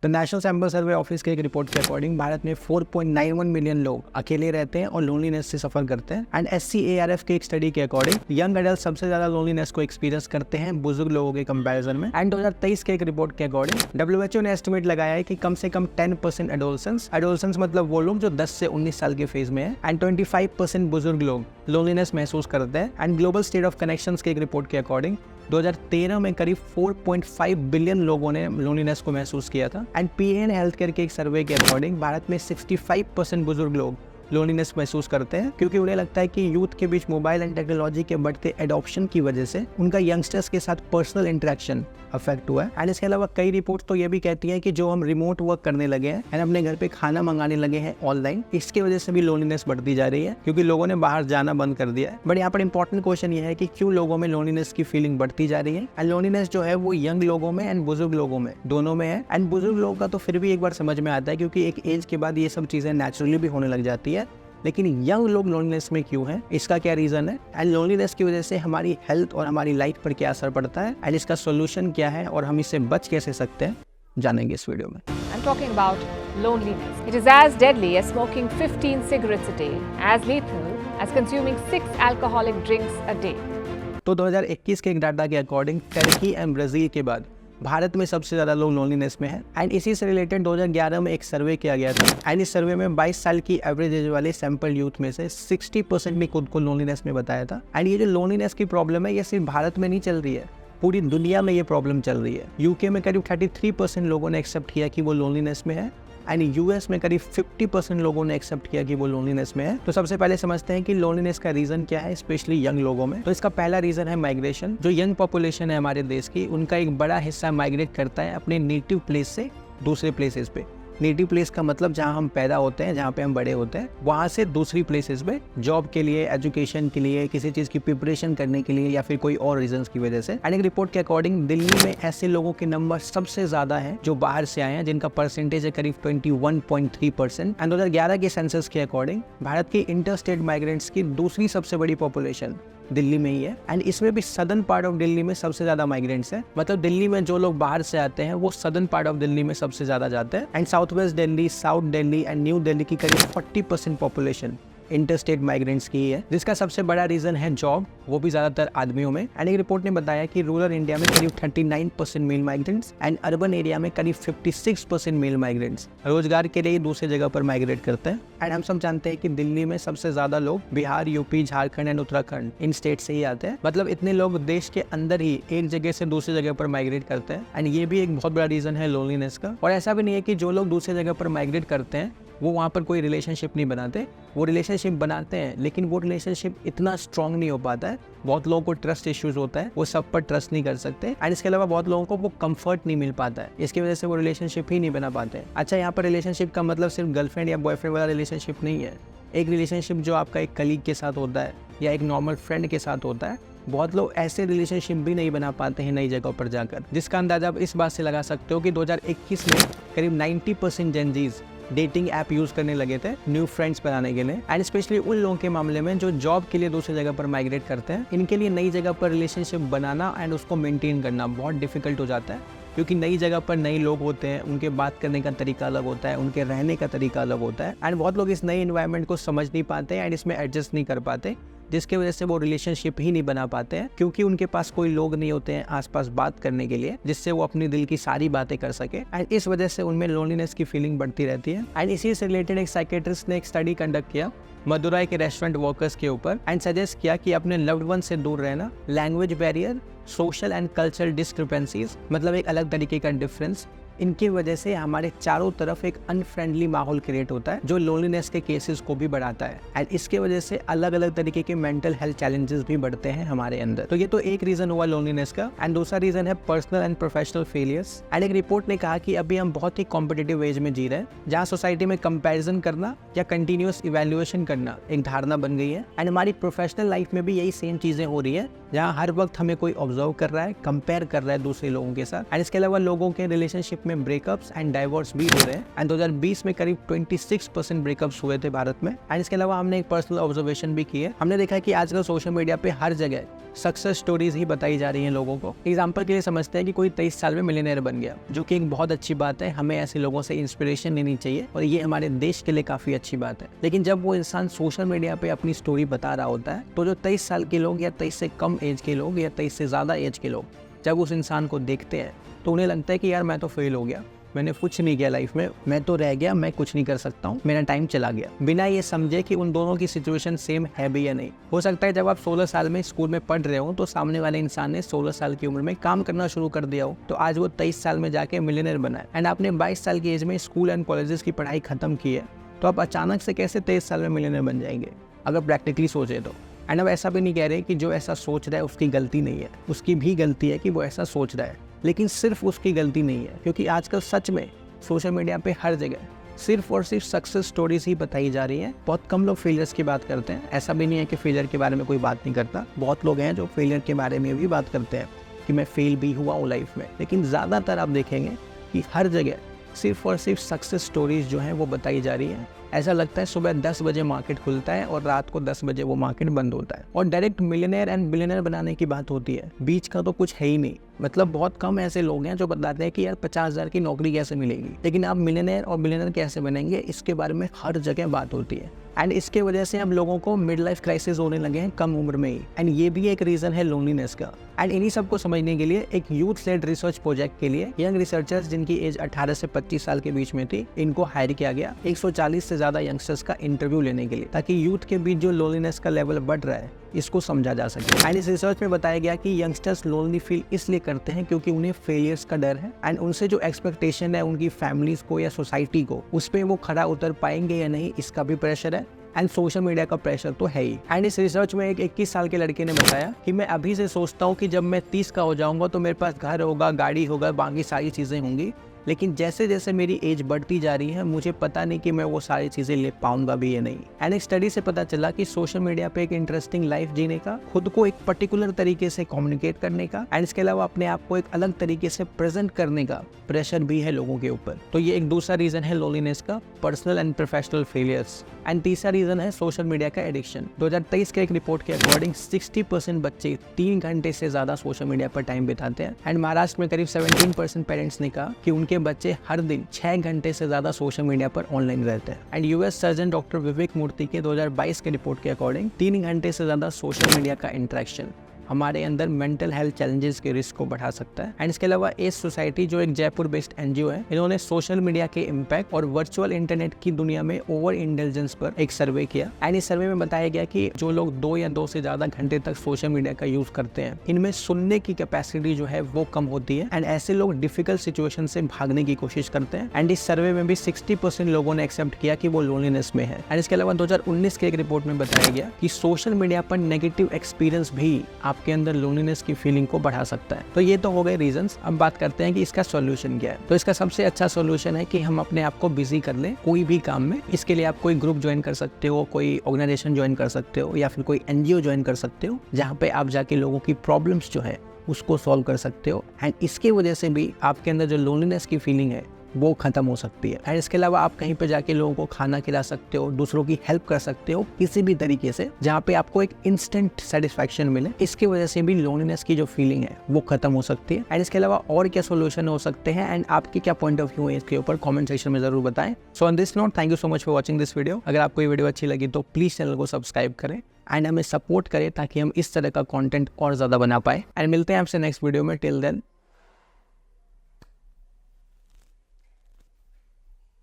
The national sample survey office के एक report के अकॉर्डिंग भारत में 4.91 मिलियन लोग अकेले रहते हैं और लोनलीनेस से सफर करते हैं। एंड SCARF के एक स्टडी के अकॉर्डिंग यंग एडल्ट सबसे ज्यादा लोनलीनेस को एक्सपीरियंस करते हैं बुजुर्ग लोगों के कंपैरिजन में। एंड 2023 के एक रिपोर्ट के अकॉर्डिंग WHO ने एस्टिमेट लगाया है कि कम से कम 10% एडोलसेंस मतलब वो लोग जो 10 से 19 साल के फेज में है, एंड 25% बुजुर्ग लोग लोनलीनेस महसूस करते हैं। And global state of connections के एक रिपोर्ट के अकॉर्डिंग 2013 में करीब 4.5 बिलियन लोगों ने लोनलीनेस को महसूस किया था। एंड PN हेल्थ केयर के एक सर्वे के अकॉर्डिंग भारत में 65% बुजुर्ग लोग लोनलीनेस महसूस करते हैं, क्योंकि उन्हें लगता है कि यूथ के बीच मोबाइल एंड टेक्नोलॉजी के बढ़ते एडॉप्शन की वजह से उनका यंगस्टर्स के साथ पर्सनल इंटरेक्शन अफेक्ट हुआ है। एंड इसके अलावा कई रिपोर्ट तो ये भी कहती हैं कि जो हम रिमोट वर्क करने लगे हैं एंड अपने घर पे खाना मंगाने लगे हैं ऑनलाइन, इसकी वजह से भी लोनलीनेस बढ़ती जा रही है, क्योंकि लोगों ने बाहर जाना बंद कर दिया है। बट यहाँ पर इंपॉर्टेंट क्वेश्चन ये है कि क्यों लोगों में लोनलीनेस की फीलिंग बढ़ती जा रही है। एंड लोनलीनेस जो है वो यंग लोगों में एंड बुजुर्ग लोगों में दोनों में है। एंड बुजुर्ग लोगों का तो फिर भी एक बार समझ में आता है, क्योंकि एक एज के बाद ये सब चीजें नेचुरली भी होने लग जाती है। लेकिन यंग लोग लोनलीनेस में क्यों हैं, इसका क्या रीजन है, एंड लोनलीनेस की वजह से हमारी हेल्थ और हमारी लाइफ पर क्या असर पड़ता है, एंड इसका सोल्यूशन क्या है और हम इससे बच कैसे सकते हैं, जानेंगे इस वीडियो में। I'm talking about loneliness. It is as deadly as smoking 15 cigarettes a day, as lethal as consuming 6 alcoholic drinks a day. तो 2021 के एक डाटा के अकॉर्डिंग टर्की एंड ब्राजील के बाद भारत में सबसे ज़्यादा लोग लोनलीनेस में है। एंड इसी से रिलेटेड 2011 में एक सर्वे किया गया था। एंड इस सर्वे में 22 साल की एवरेज एज वाले सैंपल यूथ में से 60% ने खुद को लोनलीनेस में बताया था। एंड ये जो लोनलीनेस की प्रॉब्लम है ये सिर्फ भारत में नहीं चल रही है, पूरी दुनिया में ये प्रॉब्लम चल रही है। UK में करीब 33% लोगों ने एक्सेप्ट किया कि वो लोनलीनेस में है, एंड US में करीब 50% लोगों ने एक्सेप्ट किया कि वो लोनलीनेस में है। तो सबसे पहले समझते हैं कि लोनलीनेस का रीजन क्या है, स्पेशली यंग लोगों में। तो इसका पहला रीजन है माइग्रेशन। जो यंग पॉपुलेशन है हमारे देश की, उनका एक बड़ा हिस्सा माइग्रेट करता है अपने नेटिव प्लेस से दूसरे प्लेसेस पे। नेटिव प्लेस का मतलब जहाँ हम पैदा होते हैं, जहाँ पे हम बड़े होते हैं, वहाँ से दूसरी प्लेसेस पे जॉब के लिए, एजुकेशन के लिए, किसी चीज़ की प्रिपरेशन करने के लिए, या फिर कोई और रीजंस की वजह से। एंड एक रिपोर्ट के अकॉर्डिंग दिल्ली में ऐसे लोगों के नंबर सबसे ज़्यादा है जो बाहर से आए हैं, जिनका परसेंटेज है करीब 21.3%। एंड 2011 के सेंसस के अकॉर्डिंग भारत की इंटर स्टेट माइग्रेंट्स की दूसरी सबसे बड़ी पॉपुलेशन दिल्ली में ही है। एंड इसमें भी सदर्न पार्ट ऑफ दिल्ली में सबसे ज्यादा माइग्रेंट्स हैं, मतलब दिल्ली में जो लोग बाहर से आते हैं वो सदर्न पार्ट ऑफ दिल्ली में सबसे ज्यादा जाते हैं। And south west Delhi, south Delhi and new Delhi की करीब 40% पॉपुलेशन इंटरस्टेट माइग्रेंट्स की है, जिसका सबसे बड़ा रीजन है जॉब, वो भी ज्यादातर आदमियों में। एंड एक रिपोर्ट ने बताया कि रूरल इंडिया में करीब 39% male migrants and urban area में करीब 56% मेल माइग्रेंट्स रोजगार के लिए दूसरी जगह पर माइग्रेट करते हैं। एंड हम सब जानते हैं कि दिल्ली में सबसे ज्यादा लोग Bihar, UP, Jharkhand and Uttarakhand in state से ही आते हैं। मतलब इतने लोग देश के अंदर ही एक जगह से दूसरी जगह पर माइग्रेट करते हैं। एंड ये भी एक बहुत बड़ा रीजन है लोनलीनेस का। और ऐसा भी नहीं है कि जो लोग दूसरी जगह पर माइग्रेट करते हैं वो वहाँ पर कोई रिलेशनशिप नहीं बनाते, वो रिलेशनशिप बनाते हैं, लेकिन वो रिलेशनशिप इतना स्ट्रांग नहीं हो पाता है। बहुत लोगों को ट्रस्ट इश्यूज होता है, वो सब पर ट्रस्ट नहीं कर सकते। एंड इसके अलावा बहुत लोगों को वो कंफर्ट नहीं मिल पाता है, इसकी वजह से वो रिलेशनशिप ही नहीं बना पाते हैं। अच्छा, यहाँ पर रिलेशनशिप का मतलब सिर्फ गर्लफ्रेंड या बॉयफ्रेंड वाला रिलेशनशिप नहीं है। एक रिलेशनशिप जो आपका एक कलीग के साथ होता है या एक नॉर्मल फ्रेंड के साथ होता है, बहुत लोग ऐसे रिलेशनशिप भी नहीं बना पाते हैं नई जगहों पर जाकर, जिसका अंदाजा आप इस बात से लगा सकते हो कि 2021 में करीब 90% जेनजीज डेटिंग ऐप यूज करने लगे थे न्यू फ्रेंड्स बनाने के लिए। एंड स्पेशली उन लोगों के मामले में जो जॉब के लिए दूसरी जगह पर माइग्रेट करते हैं, इनके लिए नई जगह पर रिलेशनशिप बनाना एंड उसको मेंटेन करना बहुत डिफिकल्ट हो जाता है, क्योंकि नई जगह पर नए लोग होते हैं, उनके बात करने का तरीका अलग होता है, उनके रहने का तरीका अलग होता है। एंड बहुत लोग इस नए एनवायरनमेंट को समझ नहीं पाते एंड इसमें एडजस्ट नहीं कर पाते, जिसकी वजह से वो रिलेशनशिप ही नहीं बना पाते हैं, क्योंकि उनके पास कोई लोग नहीं होते हैं आसपास बात करने के लिए जिससे वो अपनी दिल की सारी बातें कर सके। एंड इस वजह से उनमें लोनलीनेस की फीलिंग बढ़ती रहती है। एंड इसी से रिलेटेड एक साइकेट्रिस्ट ने एक स्टडी कंडक्ट किया मदुराई के रेस्टोरेंट वर्कर्स के ऊपर, एंड सजेस्ट किया कि अपने लव्ड वन से दूर रहना, language barrier, social and cultural discrepancies, मतलब एक अलग तरीके का डिफरेंस, इनकी वजह से हमारे चारों तरफ एक अनफ्रेंडली माहौल क्रिएट होता है जो लोनलीनेस के केसेस को भी बढ़ाता है। एंड इसके वजह से अलग अलग तरीके के मेंटल हेल्थ चैलेंजेस भी बढ़ते हैं हमारे अंदर। तो ये तो एक रीजन हुआ लोनलीनेस का। एंड दूसरा रीजन है personal and professional failures. And एक रिपोर्ट ने कहा कि अभी हम बहुत ही कॉम्पिटिटिव एज में जी रहे हैं, जहाँ सोसाइटी में कंपेरिजन करना या कंटिन्यूअस इवैल्यूएशन करना एक धारणा बन गई है। एंड हमारी प्रोफेशनल लाइफ में भी यही सेम चीजें हो रही है, जहाँ हर वक्त हमें कोई ऑब्जर्व कर रहा है, कंपेयर कर रहा है दूसरे लोगों के साथ। एंड इसके अलावा लोगों के रिलेशनशिप भारत में ब्रेकअप्स एंड डाइवोर्स भी हो रहे हैं एंड 2020 में करीब 26% ब्रेकअप्स हुए थे भारत में। एंड इसके अलावा हमने एक पर्सनल ऑब्जर्वेशन भी की है। हमने देखा है कि आजकल सोशल मीडिया पे हर जगह सक्सेस स्टोरीज ही बताई जा रही हैं लोगों को। एग्जाम्पल के लिए समझते हैं कि कोई 23 साल में मिलियनेयर बन गया, जो कि एक बहुत अच्छी बात है। हमें ऐसे लोगों से इंस्पिरेशन लेनी चाहिए और ये हमारे देश के लिए काफ़ी अच्छी बात है। लेकिन जब वो इंसान सोशल मीडिया पे अपनी स्टोरी बता रहा होता है तो जो 23 साल के लोग या 23 से कम एज के लोग या 23 से ज़्यादा एज के लोग जब उस इंसान को देखते हैं तो उन्हें लगता है कि यार मैं तो फेल हो गया, मैंने कुछ नहीं किया लाइफ में, मैं तो रह गया, मैं कुछ नहीं कर सकता हूँ, मेरा टाइम चला गया, बिना ये समझे कि उन दोनों की सिचुएशन सेम है भी या नहीं। हो सकता है जब आप 16 साल में स्कूल में पढ़ रहे हो तो सामने वाले इंसान ने 16 साल की उम्र में काम करना शुरू कर दिया हो, तो आज वो 23 साल में जाके मिलियनेयर बना है। एंड आपने 22 साल की एज में स्कूल एंड कॉलेजेस की पढ़ाई खत्म की है, तो आप अचानक से कैसे 23 साल में मिलियनेयर बन जाएंगे अगर प्रैक्टिकली सोचे तो। एंड अब ऐसा भी नहीं कह रहे कि जो ऐसा सोच रहा है उसकी गलती नहीं है, उसकी भी गलती है कि वो ऐसा सोच रहा है, लेकिन सिर्फ उसकी गलती नहीं है, क्योंकि आजकल सच में सोशल मीडिया पे हर जगह सिर्फ और सिर्फ सक्सेस स्टोरीज ही बताई जा रही हैं। बहुत कम लोग फेलियर्स की बात करते हैं। ऐसा भी नहीं है कि फेलियर के बारे में कोई बात नहीं करता, बहुत लोग हैं जो फेलियर के बारे में भी बात करते हैं कि मैं फेल भी हुआ हूँ लाइफ में। लेकिन ज़्यादातर आप देखेंगे कि हर जगह सिर्फ और सिर्फ सक्सेस स्टोरीज जो हैं वो बताई जा रही हैं। ऐसा लगता है सुबह 10 बजे मार्केट खुलता है और रात को 10 बजे वो मार्केट बंद होता है और डायरेक्ट मिलियनेयर एंड बिलियनेयर बनाने की बात होती है। बीच का तो कुछ है ही नहीं। मतलब बहुत कम ऐसे लोग हैं जो बताते हैं कि यार 50,000 की नौकरी कैसे मिलेगी, लेकिन आप मिलियनेयर और बिलियनेयर कैसे बनेंगे इसके बारे में हर जगह बात होती है। एंड इसके वजह से अब लोगों को मिड लाइफ क्राइसिस होने लगे हैं कम उम्र में ही। एंड ये भी एक रीज़न है लोनलीनेस का। एंड इन्हीं सबको समझने के लिए एक यूथ लेड रिसर्च प्रोजेक्ट के लिए यंग रिसर्चर्स जिनकी एज 18 से 25 साल के बीच में थी, इनको हायर किया गया 140 से ज़्यादा यंगस्टर्स का इंटरव्यू लेने के लिए, ताकि यूथ के बीच जो लोनलीनेस का लेवल बढ़ रहा है इसको समझा जा सके। एंड इस रिसर्च में बताया गया कि यंगस्टर्स लोनली फील इसलिए करते हैं क्योंकि उन्हें फेलियर्स का डर है एंड उनसे जो एक्सपेक्टेशन है उनकी फैमिलीज को या सोसाइटी को, उस पर वो खड़ा उतर पाएंगे या नहीं इसका भी प्रेशर है एंड सोशल मीडिया का प्रेशर तो है ही। एंड इस रिसर्च में एक 21 साल के लड़के ने बताया कि मैं अभी से सोचता हूँ कि जब मैं 30 का हो जाऊंगा तो मेरे पास घर होगा, गाड़ी होगा, बाकी सारी चीज़ें होंगी, लेकिन जैसे जैसे मेरी एज बढ़ती जा रही है मुझे पता नहीं कि मैं वो सारी चीज़ें ले पाऊंगा भी या नहीं। एंड एक स्टडी से पता चला कि सोशल मीडिया पे एक इंटरेस्टिंग लाइफ जीने का, खुद को एक पर्टिकुलर तरीके से कम्युनिकेट करने का एंड इसके अलावा अपने आप को एक अलग तरीके से प्रेजेंट करने का प्रेशर भी है लोगों के ऊपर। तो ये एक दूसरा रीज़न है लोनलीनेस का, personal and professional failures. And तीसरा रीज़न है सोशल मीडिया का एडिक्शन। 2023 के एक रिपोर्ट के अकॉर्डिंग 60% बच्चे 3 घंटे से ज़्यादा सोशल मीडिया पर टाइम बिताते हैं। एंड महाराष्ट्र में करीब 17% पेरेंट्स ने कहा कि उनके बच्चे हर दिन 6 घंटे से ज़्यादा सोशल मीडिया पर ऑनलाइन रहते हैं। एंड यूएस सर्जन डॉक्टर विवेक मूर्ति के 2022 के रिपोर्ट के अकॉर्डिंग 3 घंटे से ज़्यादा सोशल मीडिया का इंटरेक्शन हमारे अंदर मेंटल हेल्थ चैलेंजेस के रिस्क को बढ़ा सकता है। एंड इसके अलावा एज सोसाइटी जो एक जयपुर बेस्ड एनजीओ है, इन्होंने सोशल मीडिया के इम्पैक्ट और वर्चुअल इंटरनेट की दुनिया में ओवर इंटेलिजेंस पर एक सर्वे किया। एंड इस सर्वे में बताया गया कि जो लोग 2 या 2 से ज्यादा घंटे तक सोशल मीडिया का यूज करते हैं, इनमें सुनने की कैपेसिटी जो है वो कम होती है एंड ऐसे लोग डिफिकल्ट सिचुएशन से भागने की कोशिश करते हैं। एंड इस सर्वे में भी 60% लोगों ने एक्सेप्ट किया कि वो लोनलीनेस में है। एंड इसके अलावा 2019 के एक रिपोर्ट में बताया गया कि सोशल मीडिया पर नेगेटिव एक्सपीरियंस भी आपके अंदर लोनलीनेस की फीलिंग को बढ़ा सकता है। तो ये तो हो गए रीजंस। अब बात करते हैं कि इसका सॉल्यूशन क्या है। तो इसका सबसे अच्छा सॉल्यूशन है कि हम अपने आप को बिजी कर लें कोई भी काम में। इसके लिए आप कोई ग्रुप ज्वाइन कर सकते हो, कोई ऑर्गेनाइजेशन ज्वाइन कर सकते हो या फिर कोई एनजीओ ज्वाइन कर सकते हो, जहाँ पे आप जाके लोगों की प्रॉब्लम्स जो है उसको सॉल्व कर सकते हो। एंड इसकी वजह से भी आपके अंदर जो लोनलीनेस की फीलिंग है वो खत्म हो सकती है। एंड इसके अलावा आप कहीं पे जाके लोगों को खाना खिला सकते हो, दूसरों की हेल्प कर सकते हो किसी भी तरीके से, जहाँ पे आपको एक इंस्टेंट सेटिस्फैक्शन मिले। इसकी वजह से भी लोनलीनेस की जो फीलिंग है वो खत्म हो सकती है। एंड इसके अलावा और क्या सोल्यूशन हो सकते हैं एंड आपकी क्या पॉइंट ऑफ व्यू है इसके ऊपर कमेंट सेक्शन में जरूर बताएं। So on this note, thank you so much for watching this video. अगर आपको ये वीडियो अच्छी लगी तो प्लीज चैनल को सब्सक्राइब करें एंड हमें सपोर्ट करें ताकि हम इस तरह का कंटेंट और ज़्यादा बना पाए। एंड मिलते हैं आपसे नेक्स्ट वीडियो में। Till then